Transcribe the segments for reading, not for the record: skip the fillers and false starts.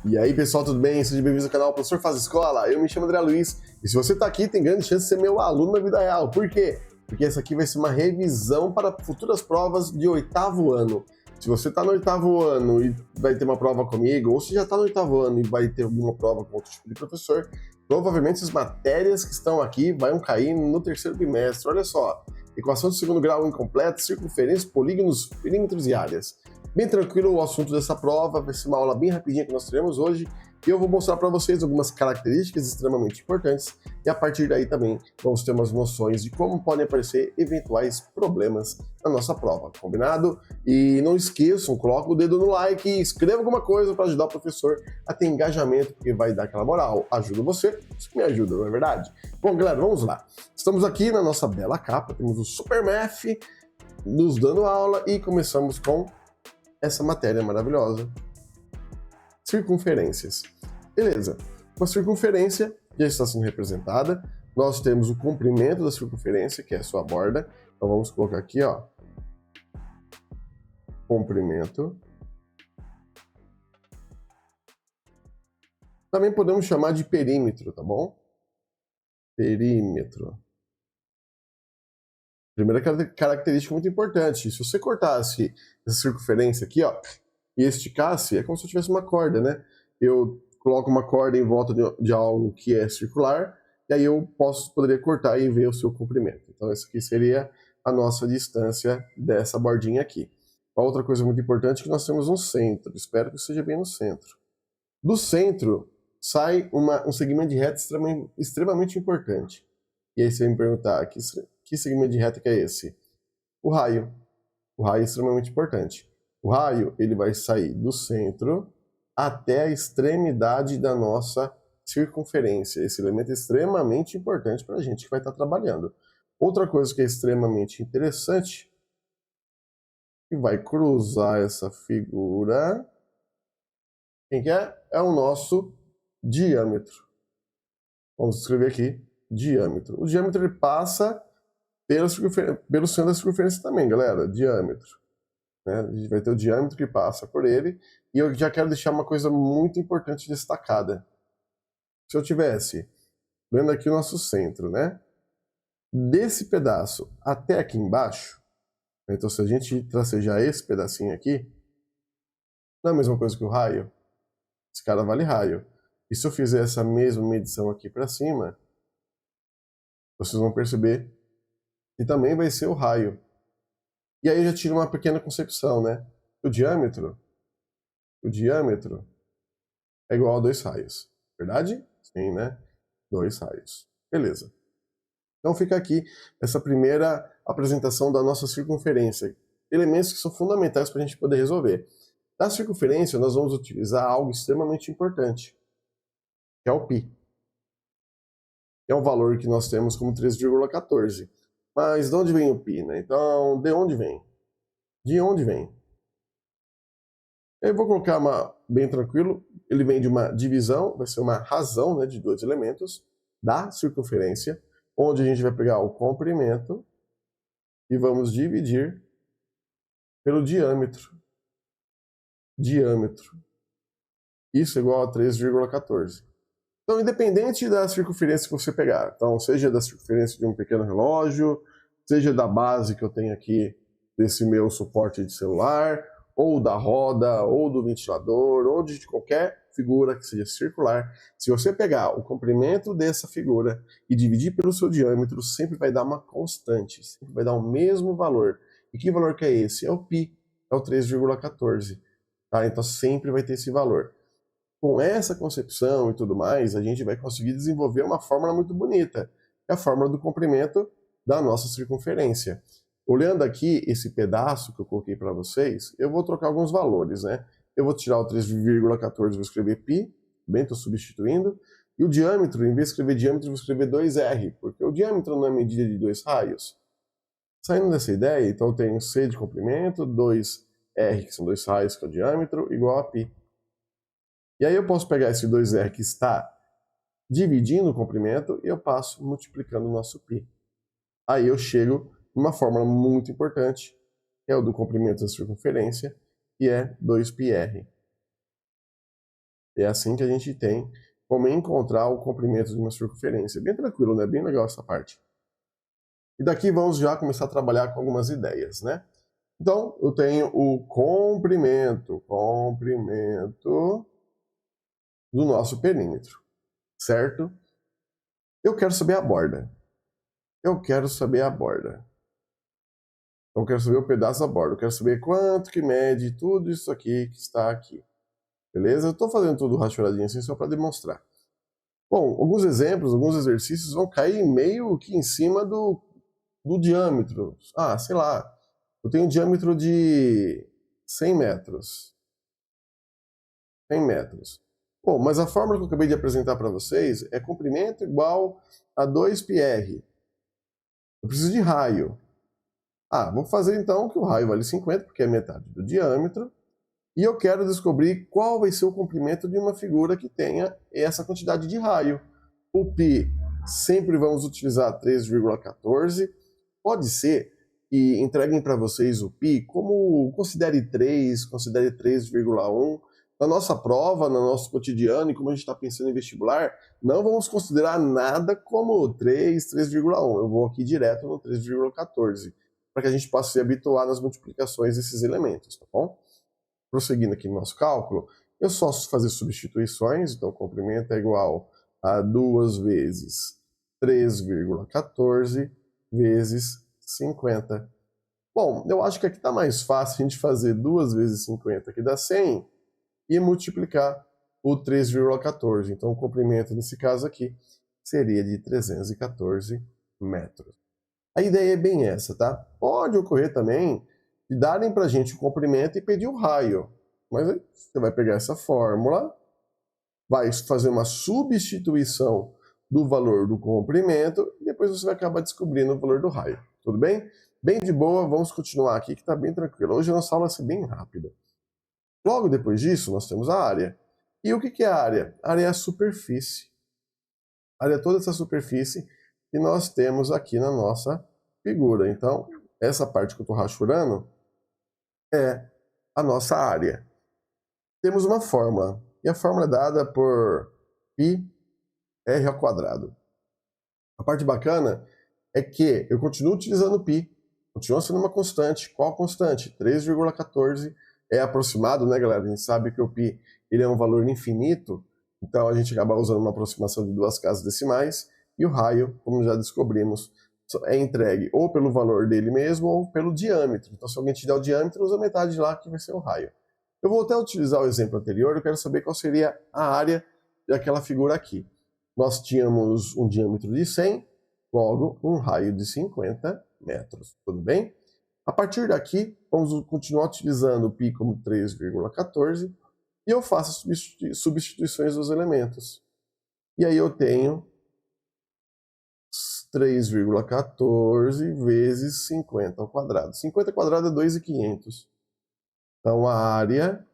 E aí, pessoal, tudo bem? Sejam bem-vindos ao canal Professor Faz Escola. Eu me chamo André Luiz e se você está aqui, tem grande chance de ser meu aluno na vida real. Por quê? Porque essa aqui vai ser uma revisão para futuras provas de 8º ano. Se você está no 8º ano e vai ter uma prova comigo, ou se já está no 8º ano e vai ter alguma prova com outro tipo de professor, provavelmente as matérias que estão aqui vão cair no 3º bimestre. Olha só, equação de segundo grau incompleta, circunferência, polígonos, perímetros e áreas. Bem tranquilo o assunto dessa prova, vai ser uma aula bem rapidinha que nós teremos hoje e eu vou mostrar para vocês algumas características extremamente importantes e a partir daí também vamos ter umas noções de como podem aparecer eventuais problemas na nossa prova, combinado? E não esqueçam, coloca o dedo no like e escreva alguma coisa para ajudar o professor a ter engajamento, porque vai dar aquela moral. Ajuda você, isso me ajuda, não é verdade? Bom, galera, vamos lá. Estamos aqui na nossa bela capa, temos o Super Math nos dando aula e começamos com essa matéria maravilhosa. Circunferências. Beleza. Uma circunferência já está sendo representada. Nós temos o comprimento da circunferência, que é a sua borda. Então vamos colocar aqui, ó. Comprimento. Também podemos chamar de perímetro, tá bom? Perímetro. Primeira característica muito importante. Se você cortasse essa circunferência aqui, ó, e esticasse, é como se eu tivesse uma corda, né? Eu coloco uma corda em volta de algo que é circular, e aí eu poderia cortar e ver o seu comprimento. Então, essa aqui seria a nossa distância dessa bordinha aqui. A outra coisa muito importante é que nós temos um centro. Espero que seja bem no centro. Do centro sai um segmento de reta extremamente importante. E aí você vai me perguntar, que segmento de reta que é esse? O raio. O raio é extremamente importante. O raio ele vai sair do centro até a extremidade da nossa circunferência. Esse elemento é extremamente importante para a gente que vai estar trabalhando. Outra coisa que é extremamente interessante, que vai cruzar essa figura, quem que é? É o nosso diâmetro. Vamos escrever aqui, diâmetro. O diâmetro ele passa pelo centro da circunferência também, galera, diâmetro. Né? A gente vai ter o diâmetro que passa por ele, e eu já quero deixar uma coisa muito importante destacada. Se eu tivesse, vendo aqui o nosso centro, né? Desse pedaço até aqui embaixo, então se a gente tracejar esse pedacinho aqui, não é a mesma coisa que o raio? Esse cara vale raio. E se eu fizer essa mesma medição aqui para cima, vocês vão perceber que também vai ser o raio. E aí eu já tiro uma pequena concepção, né? O diâmetro é igual a 2 raios. Verdade? Sim, né? 2 raios. Beleza. Então fica aqui essa primeira apresentação da nossa circunferência. Elementos que são fundamentais para a gente poder resolver. Da circunferência, nós vamos utilizar algo extremamente importante, que é o π. É um valor que nós temos como 3,14. Mas de onde vem o π, né? Então, de onde vem? De onde vem? Eu vou colocar bem tranquilo, ele vem de uma divisão, vai ser uma razão, né, de 2 elementos da circunferência, onde a gente vai pegar o comprimento e vamos dividir pelo diâmetro. Diâmetro. Isso é igual a 3,14. Então, independente da circunferência que você pegar, então, seja da circunferência de um pequeno relógio, seja da base que eu tenho aqui desse meu suporte de celular, ou da roda, ou do ventilador, ou de qualquer figura que seja circular, se você pegar o comprimento dessa figura e dividir pelo seu diâmetro, sempre vai dar uma constante, sempre vai dar o mesmo valor. E que valor que é esse? É o π, é o 3,14. Tá? Então sempre vai ter esse valor. Com essa concepção e tudo mais, a gente vai conseguir desenvolver uma fórmula muito bonita, que é a fórmula do comprimento da nossa circunferência. Olhando aqui esse pedaço que eu coloquei para vocês, eu vou trocar alguns valores, né? Eu vou tirar o 3,14 e vou escrever π, bem, estou substituindo, e o diâmetro, em vez de escrever diâmetro, eu vou escrever 2r, porque o diâmetro não é medida de 2 raios. Saindo dessa ideia, então eu tenho c de comprimento, 2r, que são 2 raios, que é o diâmetro, igual a π. E aí eu posso pegar esse 2r que está dividindo o comprimento e eu passo multiplicando o nosso π. Aí eu chego numa fórmula muito importante, que é o do comprimento da circunferência, que é 2πr. É assim que a gente tem como encontrar o comprimento de uma circunferência. Bem tranquilo, né? Bem legal essa parte. E daqui vamos já começar a trabalhar com algumas ideias, né? Então, eu tenho o comprimento do nosso perímetro, certo? Eu quero saber a borda. Eu quero saber a borda. Então, eu quero saber o pedaço da borda. Eu quero saber quanto que mede tudo isso aqui que está aqui. Beleza? Eu estou fazendo tudo rachuradinho assim só para demonstrar. Bom, alguns exemplos, alguns exercícios vão cair meio que em cima do diâmetro. Ah, sei lá. Eu tenho um diâmetro de 100 metros. 100 metros. Bom, mas a fórmula que eu acabei de apresentar para vocês é comprimento igual a 2πr. Eu preciso de raio. Ah, vou fazer então que o raio vale 50, porque é metade do diâmetro. E eu quero descobrir qual vai ser o comprimento de uma figura que tenha essa quantidade de raio. O π sempre vamos utilizar 3,14. Pode ser que entreguem para vocês o π como considere 3, considere 3,1. Na nossa prova, no nosso cotidiano e como a gente está pensando em vestibular, não vamos considerar nada como 3, 3,1. Eu vou aqui direto no 3,14, para que a gente possa se habituar nas multiplicações desses elementos, tá bom? Prosseguindo aqui no nosso cálculo, eu só fazer substituições, então o comprimento é igual a 2 vezes 3,14 vezes 50. Bom, eu acho que aqui está mais fácil a gente fazer 2 vezes 50, que dá 100, e multiplicar o 3,14. Então o comprimento nesse caso aqui seria de 314 metros. A ideia é bem essa, tá? Pode ocorrer também de darem para a gente o comprimento e pedir o raio. Mas aí você vai pegar essa fórmula, vai fazer uma substituição do valor do comprimento e depois você vai acabar descobrindo o valor do raio. Tudo bem? Bem de boa, vamos continuar aqui que está bem tranquilo. Hoje a nossa aula vai ser bem rápida. Logo depois disso, nós temos a área. E o que é a área? A área é a superfície. A área é toda essa superfície que nós temos aqui na nossa figura. Então, essa parte que eu estou rachurando é a nossa área. Temos uma fórmula, e a fórmula é dada por πr ao quadrado. A parte bacana é que eu continuo utilizando π, continua sendo uma constante. Qual constante? 3,14 é aproximado, né, galera? A gente sabe que o π ele é um valor infinito, então a gente acaba usando uma aproximação de 2 casas decimais, e o raio, como já descobrimos, é entregue ou pelo valor dele mesmo ou pelo diâmetro. Então, se alguém te der o diâmetro, usa metade lá que vai ser o raio. Eu vou até utilizar o exemplo anterior, eu quero saber qual seria a área daquela figura aqui. Nós tínhamos um diâmetro de 100, logo um raio de 50 metros. Tudo bem? A partir daqui, vamos continuar utilizando o π como 3,14 e eu faço substituições dos elementos. E aí eu tenho 3,14 vezes 50 ao quadrado. 50 ao quadrado é 2.500. Então a área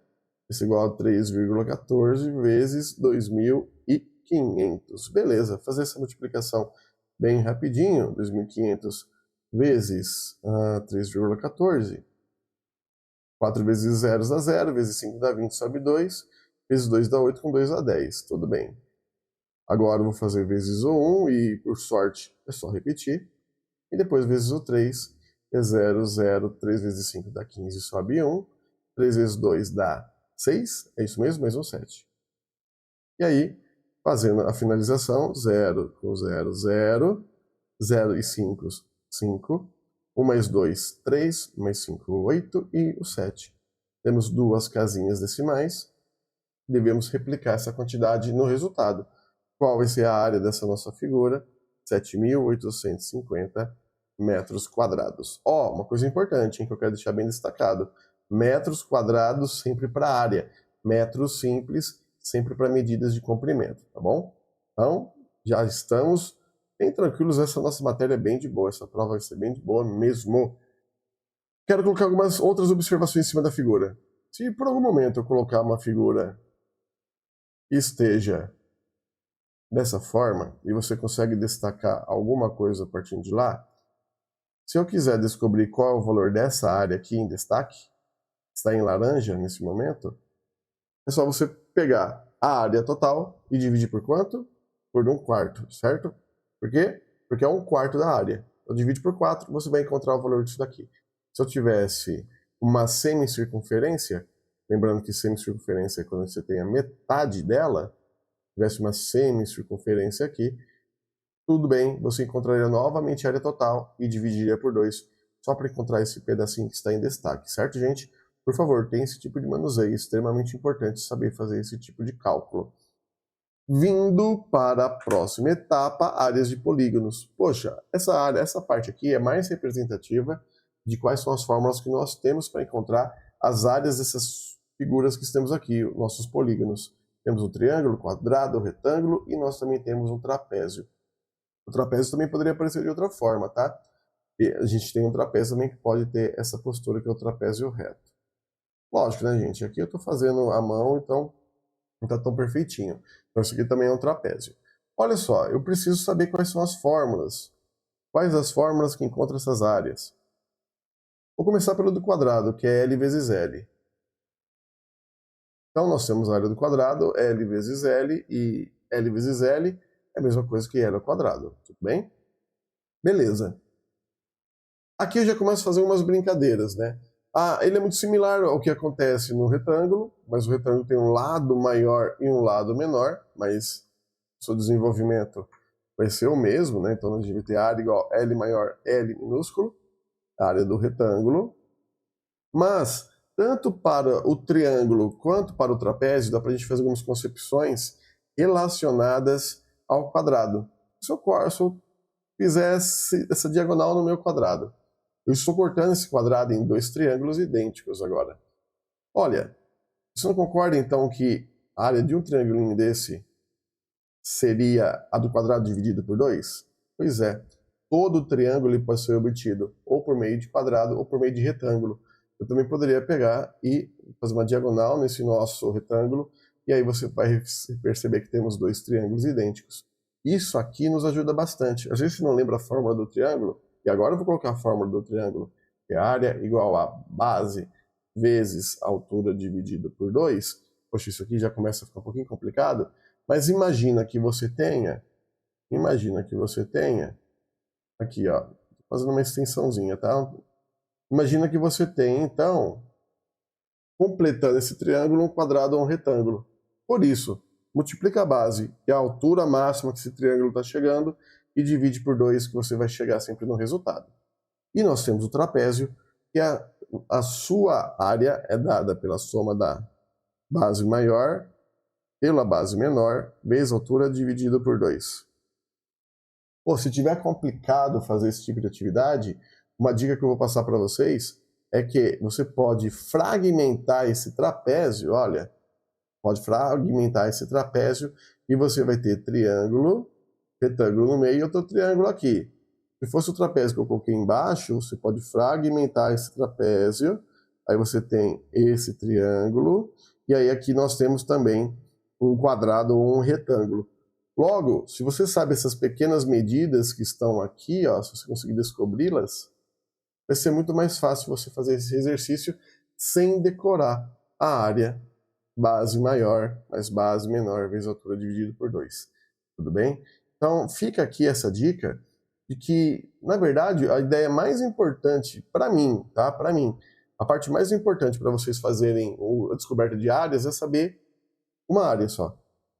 é igual a 3,14 vezes 2.500. Beleza, fazer essa multiplicação bem rapidinho. 2.500 vezes 3,14. 4 vezes 0 dá 0, vezes 5 dá 20, sobe 2. Vezes 2 dá 8, com 2 dá 10. Tudo bem. Agora eu vou fazer vezes o 1 e, por sorte, é só repetir. E depois vezes o 3 é 0, 0. 3 vezes 5 dá 15, sobe 1. 3 vezes 2 dá 6, é isso mesmo, mais um 7. E aí, fazendo a finalização, 0 com 0, 0. 0 e 5, 5. 1 mais 2, 3. Mais 5, 8. E o 7. Temos duas casinhas decimais. Devemos replicar essa quantidade no resultado. Qual vai ser a área dessa nossa figura? 7.850 metros quadrados. Ó, uma coisa importante, hein, que eu quero deixar bem destacado. Metros quadrados sempre para área. Metros simples sempre para medidas de comprimento, tá bom? Então, já estamos bem tranquilos. Essa nossa matéria é bem de boa. Essa prova vai ser bem de boa mesmo. Quero colocar algumas outras observações em cima da figura. Se por algum momento eu colocar uma figura que esteja dessa forma, e você consegue destacar alguma coisa a partir de lá, se eu quiser descobrir qual é o valor dessa área aqui em destaque, está em laranja nesse momento, é só você pegar a área total e dividir por quanto? Por 1/4, certo? Por quê? Porque é 1/4 da área. Então divide por 4, você vai encontrar o valor disso daqui. Se eu tivesse uma semicircunferência, lembrando que semicircunferência é quando você tem a metade dela, tivesse uma semicircunferência aqui, tudo bem, você encontraria novamente a área total e dividiria por 2, só para encontrar esse pedacinho que está em destaque, certo, gente? Por favor, tem esse tipo de manuseio, extremamente importante saber fazer esse tipo de cálculo. Vindo para a próxima etapa, áreas de polígonos. Poxa, essa parte aqui é mais representativa de quais são as fórmulas que nós temos para encontrar as áreas dessas figuras que temos aqui, nossos polígonos. Temos o triângulo, o quadrado, o retângulo e nós também temos um trapézio. O trapézio também poderia aparecer de outra forma, tá? E a gente tem um trapézio também que pode ter essa postura que é o trapézio reto. Lógico, né, gente? Aqui eu estou fazendo à mão, então não está tão perfeitinho. Então isso aqui também é um trapézio. Olha só, eu preciso saber quais são as fórmulas. Quais as fórmulas que encontram essas áreas? Vou começar pelo do quadrado, que é L vezes L. Então nós temos a área do quadrado, L vezes L, e L vezes L é a mesma coisa que L ao quadrado, tudo bem? Beleza. Aqui eu já começo a fazer umas brincadeiras, né? Ah, ele é muito similar ao que acontece no retângulo, mas o retângulo tem um lado maior e um lado menor, mas o seu desenvolvimento vai ser o mesmo, né? Então a gente vai ter área igual L maior, L minúsculo, a área do retângulo. Mas, tanto para o triângulo quanto para o trapézio, dá para a gente fazer algumas concepções relacionadas ao quadrado. Se eu fizesse essa diagonal no meu quadrado, eu estou cortando esse quadrado em 2 triângulos idênticos agora. Olha, você não concorda então que a área de um triângulo desse seria a do quadrado dividido por 2? Pois é, todo triângulo ele pode ser obtido ou por meio de quadrado ou por meio de retângulo. Eu também poderia pegar e fazer uma diagonal nesse nosso retângulo, e aí você vai perceber que temos 2 triângulos idênticos. Isso aqui nos ajuda bastante. Às vezes você não lembra a fórmula do triângulo, e agora eu vou colocar a fórmula do triângulo, que é área igual a base vezes altura dividido por 2. Poxa, isso aqui já começa a ficar um pouquinho complicado, mas imagina que você tenha, aqui ó, fazendo uma extensãozinha, tá? Imagina que você tem, então, completando esse triângulo, um quadrado ou um retângulo. Por isso, multiplica a base e a altura máxima que esse triângulo está chegando e divide por 2, que você vai chegar sempre no resultado. E nós temos o trapézio, que a sua área é dada pela soma da base maior pela base menor, vezes a altura dividido por 2. Pô, se tiver complicado fazer esse tipo de atividade, uma dica que eu vou passar para vocês é que você pode fragmentar esse trapézio, olha, pode fragmentar esse trapézio e você vai ter triângulo, retângulo no meio e outro triângulo aqui. Se fosse o trapézio que eu coloquei embaixo, você pode fragmentar esse trapézio, aí você tem esse triângulo, e aí aqui nós temos também um quadrado ou um retângulo. Logo, se você sabe essas pequenas medidas que estão aqui, ó, se você conseguir descobri-las, vai ser muito mais fácil você fazer esse exercício sem decorar a área base maior mais base menor vezes a altura dividido por 2. Tudo bem? Então, fica aqui essa dica de que, na verdade, a ideia mais importante para mim, tá? Para mim, a parte mais importante para vocês fazerem a descoberta de áreas é saber uma área só.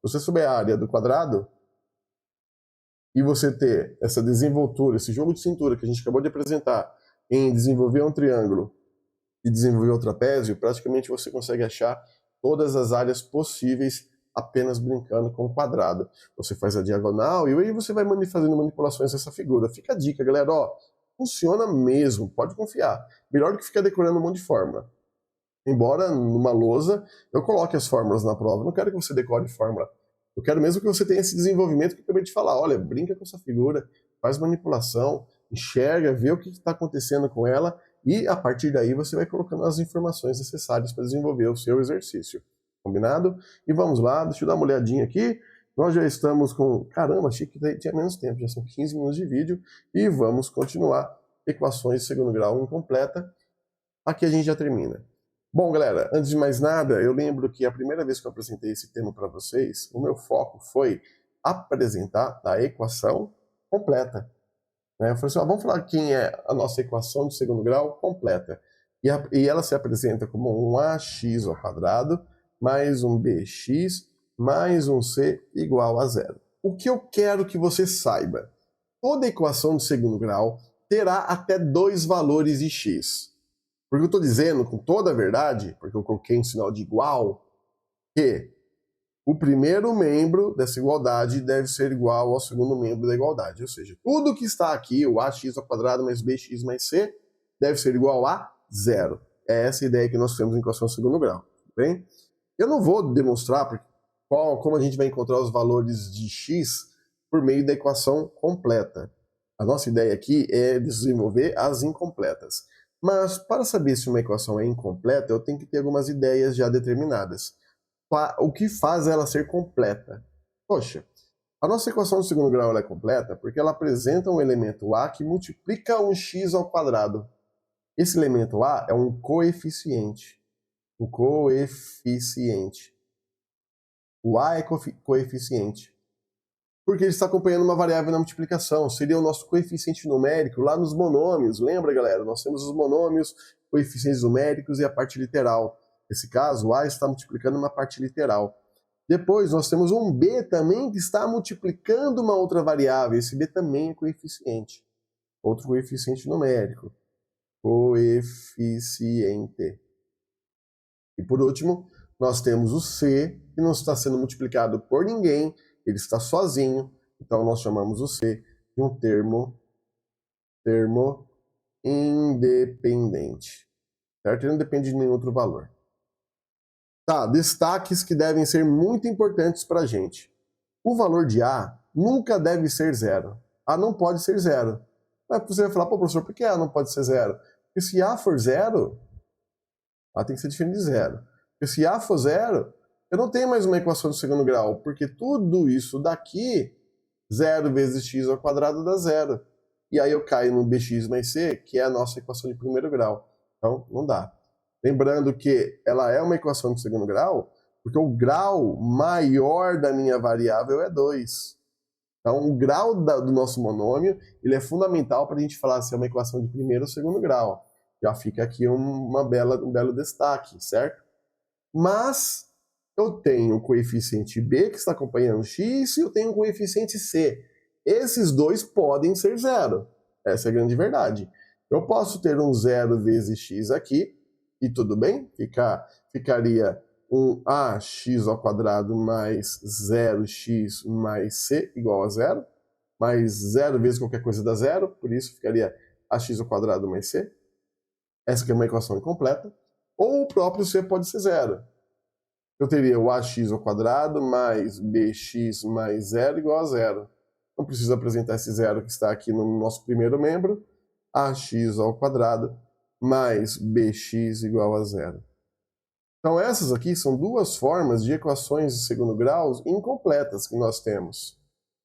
Se você souber a área do quadrado e você ter essa desenvoltura, esse jogo de cintura que a gente acabou de apresentar em desenvolver um triângulo e desenvolver um trapézio, praticamente você consegue achar todas as áreas possíveis apenas brincando com o quadrado. Você faz a diagonal e aí você vai fazendo manipulações dessa figura. Fica a dica, galera, ó, funciona mesmo, pode confiar. Melhor do que ficar decorando um monte de fórmula. Embora numa lousa eu coloque as fórmulas na prova, eu não quero que você decore fórmula. Eu quero mesmo que você tenha esse desenvolvimento que eu acabei de falar. Olha, brinca com essa figura, faz manipulação, enxerga, vê o que está acontecendo com ela e a partir daí você vai colocando as informações necessárias para desenvolver o seu exercício. Combinado? E vamos lá, deixa eu dar uma olhadinha aqui. Nós já estamos com... Caramba, achei que tinha menos tempo, já são 15 minutos de vídeo e vamos continuar. Equações de segundo grau incompleta. Aqui a gente já termina. Bom, galera, antes de mais nada, eu lembro que a primeira vez que eu apresentei esse tema para vocês, o meu foco foi apresentar a equação completa. Né? Eu falei assim, vamos falar quem é a nossa equação de segundo grau completa. E ela se apresenta como um ax ao quadrado mais um bx mais um c igual a zero. O que eu quero que você saiba? Toda equação de segundo grau terá até dois valores de x. Porque eu estou dizendo com toda a verdade, porque eu coloquei um sinal de igual, que o primeiro membro dessa igualdade deve ser igual ao segundo membro da igualdade. Ou seja, tudo que está aqui, o ax ao quadrado mais bx mais c, deve ser igual a zero. É essa a ideia que nós temos em equação de segundo grau. Bem? Eu não vou demonstrar como a gente vai encontrar os valores de x por meio da equação completa. A nossa ideia aqui é desenvolver as incompletas. Mas para saber se uma equação é incompleta, eu tenho que ter algumas ideias já determinadas. O que faz ela ser completa? Poxa, a nossa equação de segundo grau é completa porque ela apresenta um elemento a que multiplica um x ao quadrado. Esse elemento a é um coeficiente. O coeficiente. O a é coeficiente. Porque ele está acompanhando uma variável na multiplicação. Seria o nosso coeficiente numérico lá nos monômios. Lembra, galera? Nós temos os monômios, coeficientes numéricos e a parte literal. Nesse caso, o a está multiplicando uma parte literal. Depois, nós temos um b também que está multiplicando uma outra variável. Esse b também é coeficiente. Outro coeficiente numérico. Coeficiente. E por último, nós temos o c, que não está sendo multiplicado por ninguém, ele está sozinho, então nós chamamos o c de um termo independente. Certo? Ele não depende de nenhum outro valor. Tá, destaques que devem ser muito importantes para a gente. O valor de a nunca deve ser zero. A não pode ser zero. Mas você vai falar, pô, professor, por que a não pode ser zero? Porque se a for zero, a tem que ser diferente de zero. Porque se a for zero, eu não tenho mais uma equação de segundo grau, porque tudo isso daqui, 0 vezes x ao quadrado dá zero. E aí eu caio no bx mais c, que é a nossa equação de primeiro grau. Então, não dá. Lembrando que ela é uma equação de segundo grau, porque o grau maior da minha variável é 2. Então, o grau do nosso monômio ele é fundamental para a gente falar se é uma equação de primeiro ou segundo grau. Já fica aqui um belo destaque, certo? Mas eu tenho o coeficiente b, que está acompanhando x, e eu tenho o coeficiente c. Esses dois podem ser zero. Essa é a grande verdade. Eu posso ter um 0 vezes x aqui, e tudo bem, ficaria um ax ao quadrado mais 0x mais c igual a zero, mais 0 vezes qualquer coisa dá zero, por isso ficaria ax ao quadrado mais c. Essa aqui é uma equação incompleta. Ou o próprio c pode ser zero. Eu teria o ax ao quadrado mais bx mais zero igual a zero. Não preciso apresentar esse zero que está aqui no nosso primeiro membro. Ax ao quadrado mais bx igual a zero. Então essas aqui são duas formas de equações de segundo grau incompletas que nós temos.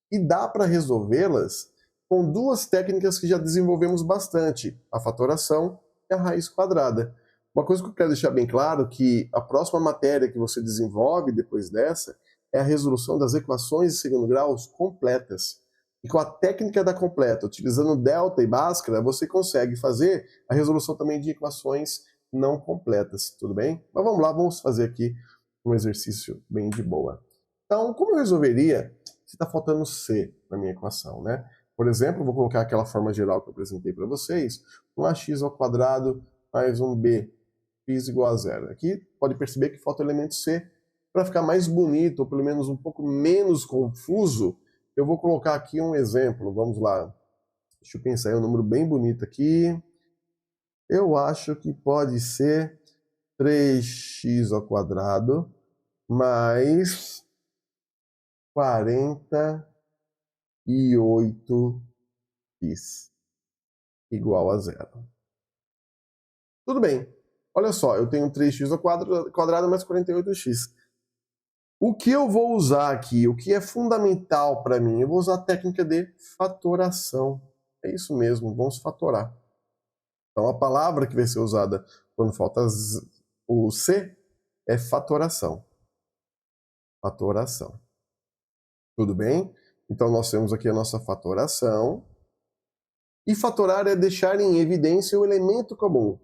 E dá para resolvê-las com duas técnicas que já desenvolvemos bastante, a fatoração e a raiz quadrada. Uma coisa que eu quero deixar bem claro é que a próxima matéria que você desenvolve depois dessa é a resolução das equações de segundo grau completas. E com a técnica da completa, utilizando delta e bhaskara, você consegue fazer a resolução também de equações não completas, tudo bem? Mas vamos lá, vamos fazer aqui um exercício bem de boa. Então, como eu resolveria se está faltando c na minha equação, né? Por exemplo, vou colocar aquela forma geral que eu apresentei para vocês, um ax ao quadrado mais um b x igual a zero. Aqui pode perceber que falta o elemento c. Para ficar mais bonito, ou pelo menos um pouco menos confuso, eu vou colocar aqui um exemplo. Vamos lá. Deixa eu pensar em um número bem bonito aqui. Eu acho que pode ser 3x ao quadrado mais 48x igual a zero. Tudo bem. Olha só, eu tenho 3x ao quadrado mais 48x. O que eu vou usar aqui, o que é fundamental para mim? Eu vou usar a técnica de fatoração. É isso mesmo, vamos fatorar. Então a palavra que vai ser usada quando falta O C é fatoração. Fatoração. Tudo bem? Então nós temos aqui a nossa fatoração. E fatorar é deixar em evidência o elemento comum.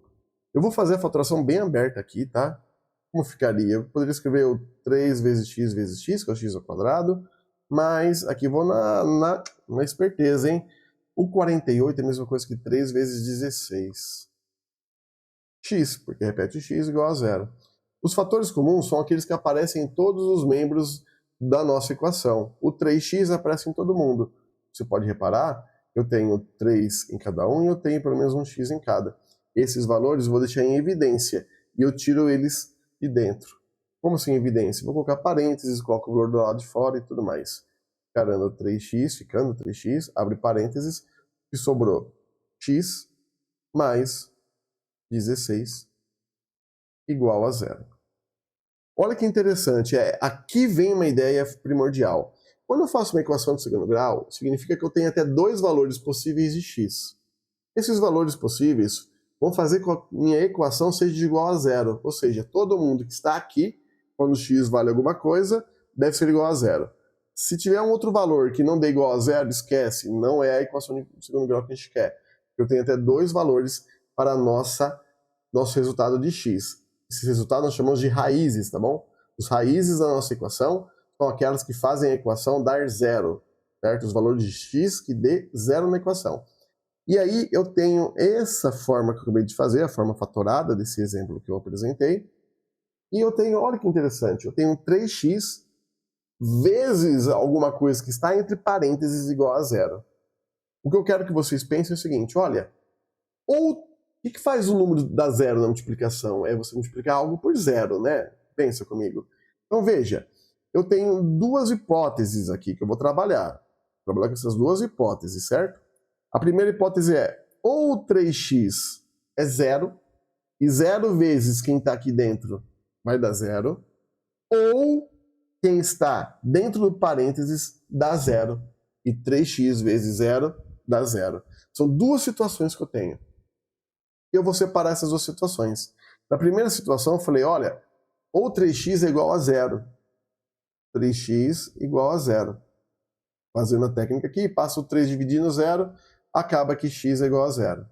Eu vou fazer a fatoração bem aberta aqui, tá? Como ficaria? Eu poderia escrever o 3 vezes x, que é o x ao quadrado, mas aqui vou na esperteza, hein? O 48 é a mesma coisa que 3 vezes 16. X, porque repete x igual a zero. Os fatores comuns são aqueles que aparecem em todos os membros da nossa equação. O 3x aparece em todo mundo. Você pode reparar, eu tenho 3 em cada um e eu tenho pelo menos um x em cada. Esses valores eu vou deixar em evidência e eu tiro eles de dentro. Como assim evidência? Vou colocar parênteses, coloco o valor do lado de fora e tudo mais. Ficando 3x, abre parênteses, e sobrou x mais 16 igual a zero. Olha que interessante, aqui vem uma ideia primordial. Quando eu faço uma equação de segundo grau, significa que eu tenho até dois valores possíveis de x. Esses valores possíveis vão fazer com que a minha equação seja igual a zero, ou seja, todo mundo que está aqui, quando x vale alguma coisa, deve ser igual a zero. Se tiver um outro valor que não dê igual a zero, esquece, não é a equação de segundo grau que a gente quer. Eu tenho até dois valores para nosso resultado de x. Esse resultado nós chamamos de raízes, tá bom? Os raízes da nossa equação são aquelas que fazem a equação dar zero, certo? Os valores de x que dê zero na equação. E aí eu tenho essa forma que eu acabei de fazer, a forma fatorada desse exemplo que eu apresentei. E eu tenho, olha que interessante, eu tenho 3x vezes alguma coisa que está entre parênteses igual a zero. O que eu quero que vocês pensem é o seguinte, olha, o que faz o número dar zero na multiplicação? É você multiplicar algo por zero, né? Pensa comigo. Então veja, eu tenho duas hipóteses aqui que eu vou trabalhar. Vou trabalhar com essas duas hipóteses, certo? A primeira hipótese é, ou 3x é zero, e zero vezes quem está aqui dentro vai dar zero, ou quem está dentro do parênteses dá zero, e 3x vezes zero dá zero. São duas situações que eu tenho. Eu vou separar essas duas situações. Na primeira situação eu falei, olha, ou 3x é igual a zero. 3x igual a zero. Fazendo a técnica aqui, passa o 3 dividindo zero, acaba que x é igual a zero.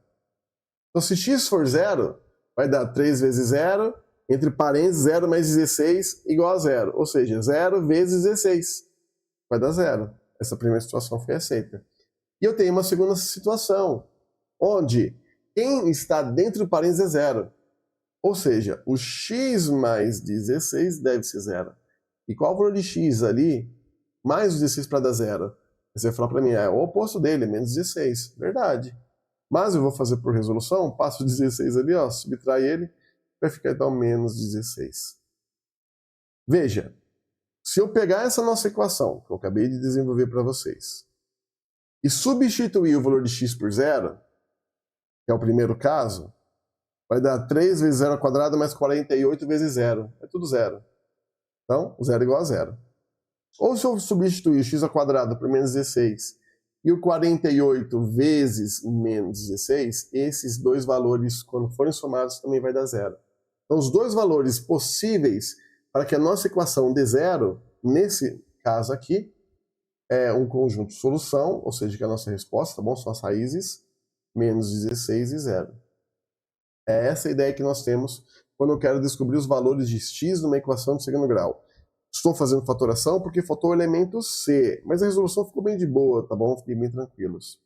Então se x for zero, vai dar 3 vezes zero, entre parênteses 0 mais 16 igual a zero. Ou seja, 0 vezes 16 vai dar zero. Essa primeira situação foi aceita. E eu tenho uma segunda situação, onde quem está dentro do parênteses é zero. Ou seja, o x mais 16 deve ser zero. E qual o valor de x ali? Mais 16 para dar zero. Você vai falar para mim, é o oposto dele, menos 16. Verdade. Mas eu vou fazer por resolução, passo o 16 ali, ó, subtrai ele, vai ficar então menos 16. Veja, se eu pegar essa nossa equação, que eu acabei de desenvolver para vocês, e substituir o valor de x por zero, que é o primeiro caso, vai dar 3 vezes 0 ao quadrado mais 48 vezes 0. É tudo zero. Então, 0 igual a zero. Ou se eu substituir x ao quadrado por menos 16 e o 48 vezes menos 16, esses dois valores, quando forem somados, também vai dar zero. Então, os dois valores possíveis para que a nossa equação dê zero, nesse caso aqui, é um conjunto de solução, ou seja, que a nossa resposta, tá bom? São as raízes, menos 16 e 0. É essa a ideia que nós temos quando eu quero descobrir os valores de x numa equação de segundo grau. Estou fazendo fatoração porque faltou o elemento C, mas a resolução ficou bem de boa, tá bom? Fiquei bem tranquilos.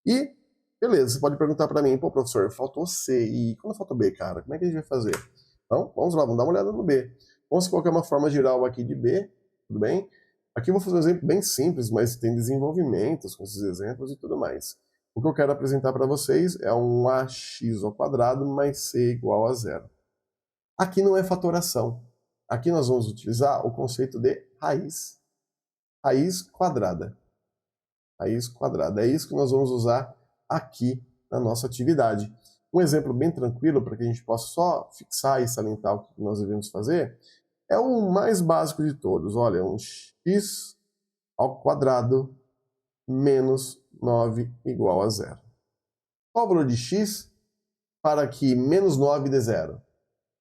E, beleza, você pode perguntar para mim, pô, professor, faltou C, e quando falta B, cara? Como é que a gente vai fazer? Então, vamos lá, vamos dar uma olhada no B. Vamos colocar uma forma geral aqui de B, tudo bem? Aqui eu vou fazer um exemplo bem simples, mas tem desenvolvimentos com esses exemplos e tudo mais. O que eu quero apresentar para vocês é um ax ao quadrado mais c igual a zero. Aqui não é fatoração. Aqui nós vamos utilizar o conceito de raiz. Raiz quadrada. Raiz quadrada. É isso que nós vamos usar aqui na nossa atividade. Um exemplo bem tranquilo para que a gente possa só fixar e salientar o que nós devemos fazer é o mais básico de todos. Olha, um x ao quadrado menos 9 igual a zero. Qual o valor de x para que menos 9 dê zero?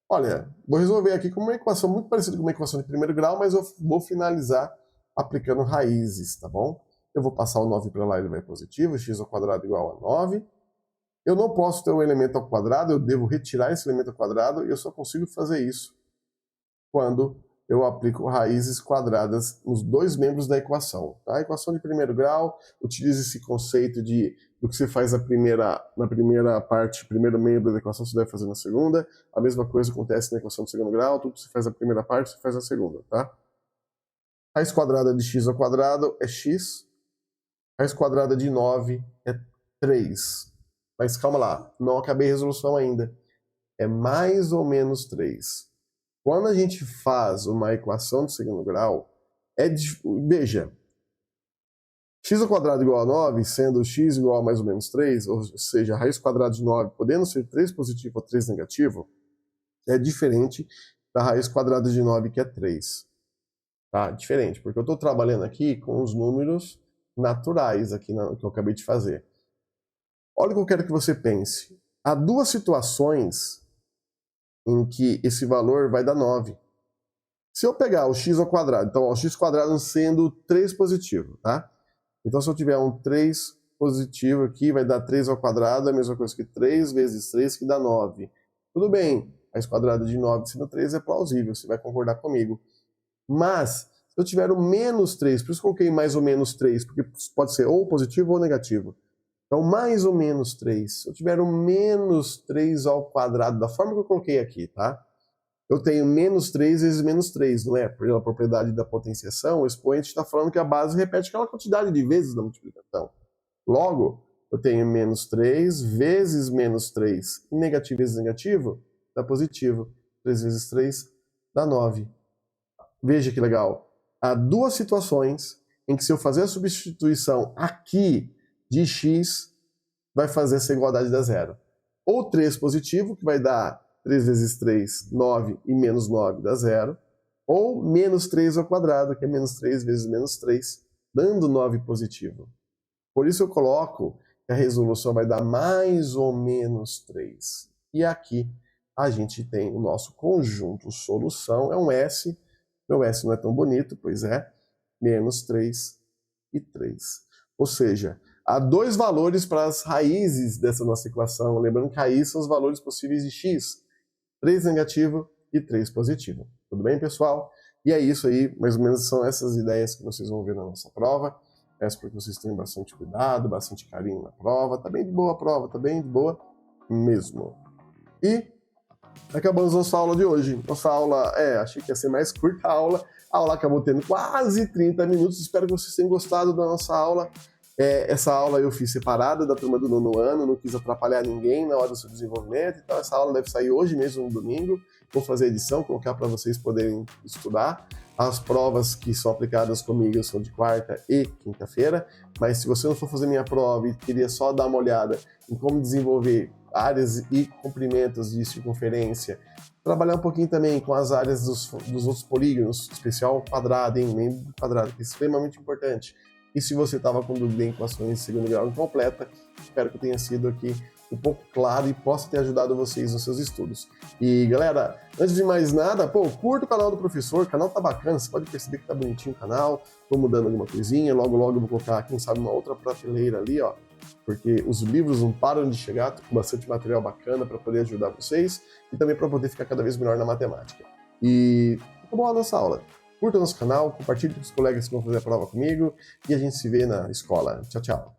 Olha, vou resolver aqui com uma equação muito parecida com uma equação de primeiro grau, mas eu vou finalizar aplicando raízes, tá bom? Eu vou passar o 9 para lá, ele vai positivo, x ao quadrado igual a 9. Eu não posso ter um elemento ao quadrado, eu devo retirar esse elemento ao quadrado, e eu só consigo fazer isso quando eu aplico raízes quadradas nos dois membros da equação. Tá? A equação de primeiro grau utiliza esse conceito do que você faz na primeira parte, primeiro membro da equação, você deve fazer na segunda. A mesma coisa acontece na equação do segundo grau, tudo que você faz na primeira parte, você faz na segunda. Tá? Raiz quadrada de x ao quadrado é x, raiz quadrada de 9 é 3. Mas calma lá, não acabei a resolução ainda. É mais ou menos 3. Quando a gente faz uma equação de segundo grau, veja, x ao quadrado igual a 9, sendo x igual a mais ou menos 3, ou seja, a raiz quadrada de 9 podendo ser 3 positivo ou 3 negativo, é diferente da raiz quadrada de 9, que é 3. Tá? Diferente, porque eu estou trabalhando aqui com os números naturais aqui que eu acabei de fazer. Olha o que eu quero que você pense. Há duas situações em que esse valor vai dar 9. Se eu pegar o x ao quadrado, então o x quadrado sendo 3 positivo, tá? Então se eu tiver um 3 positivo aqui, vai dar 3 ao quadrado, é a mesma coisa que 3 vezes 3, que dá 9. Tudo bem, a raiz quadrada de 9 sendo 3 é plausível, você vai concordar comigo. Mas, se eu tiver o menos 3, por isso eu coloquei mais ou menos 3, porque pode ser ou positivo ou negativo. Então, mais ou menos 3. Se eu tiver o menos 3 ao quadrado, da forma que eu coloquei aqui, tá? Eu tenho menos 3 vezes menos 3, não é? Pela propriedade da potenciação, o expoente está falando que a base repete aquela quantidade de vezes da multiplicação. Logo, eu tenho menos 3 vezes menos 3. Negativo vezes negativo dá positivo. 3 vezes 3 dá 9. Veja que legal. Há duas situações em que se eu fazer a substituição aqui de x, vai fazer essa igualdade dar zero. Ou 3 positivo, que vai dar 3 vezes 3, 9, e menos 9 dá zero. Ou menos 3 ao quadrado, que é menos 3 vezes menos 3, dando 9 positivo. Por isso eu coloco que a resolução vai dar mais ou menos 3. E aqui a gente tem o nosso conjunto solução, é um S. Meu S não é tão bonito, pois é, menos 3 e 3. Ou seja, há dois valores para as raízes dessa nossa equação. Lembrando que raiz são os valores possíveis de x. 3 negativo e 3 positivo. Tudo bem, pessoal? E é isso aí, mais ou menos são essas ideias que vocês vão ver na nossa prova. Peço para que vocês tenham bastante cuidado, bastante carinho na prova. Tá bem de boa a prova, tá bem de boa mesmo. E acabamos nossa aula de hoje. Nossa aula, achei que ia ser mais curta a aula. A aula acabou tendo quase 30 minutos. Espero que vocês tenham gostado da nossa aula. Essa aula eu fiz separada da turma do 9º ano, não quis atrapalhar ninguém na hora do seu desenvolvimento. Então essa aula deve sair hoje mesmo, no domingo. Vou fazer a edição, colocar para vocês poderem estudar. As provas que são aplicadas comigo são de quarta e quinta-feira. Mas se você não for fazer minha prova e queria só dar uma olhada em como desenvolver áreas e comprimentos de circunferência, trabalhar um pouquinho também com as áreas dos outros polígonos, especial quadrado, membro do quadrado, que é extremamente importante. E se você estava com dúvida em equações de segundo grau incompleta, espero que tenha sido aqui um pouco claro e possa ter ajudado vocês nos seus estudos. E galera, antes de mais nada, curta o canal do professor, o canal tá bacana, você pode perceber que tá bonitinho o canal, tô mudando alguma coisinha, logo eu vou colocar, quem sabe, uma outra prateleira ali, ó, porque os livros não param de chegar, tô com bastante material bacana para poder ajudar vocês e também para poder ficar cada vez melhor na matemática. E acabou a nossa aula. Curta o nosso canal, compartilhe com os colegas que vão fazer a prova comigo e a gente se vê na escola. Tchau, tchau.